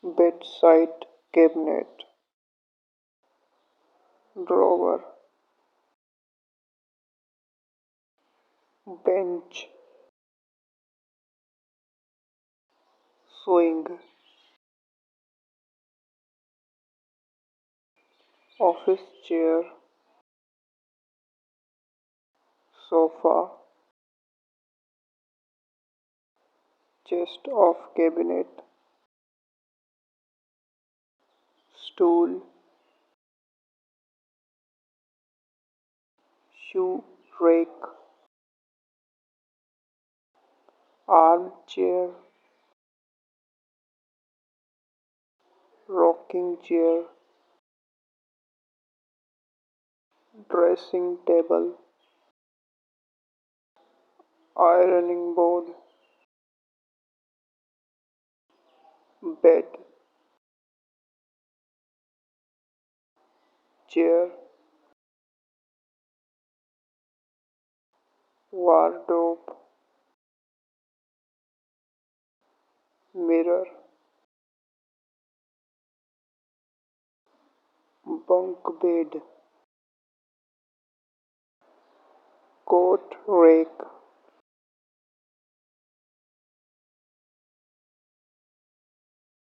Bedside cabinet, drawer, bench, swing, office chair, sofa, chest of cabinet, stool, shoe rack, armchair, rocking chair, dressing table, ironing board, bed, chair, wardrobe, mirror, bunk bed, coat rack,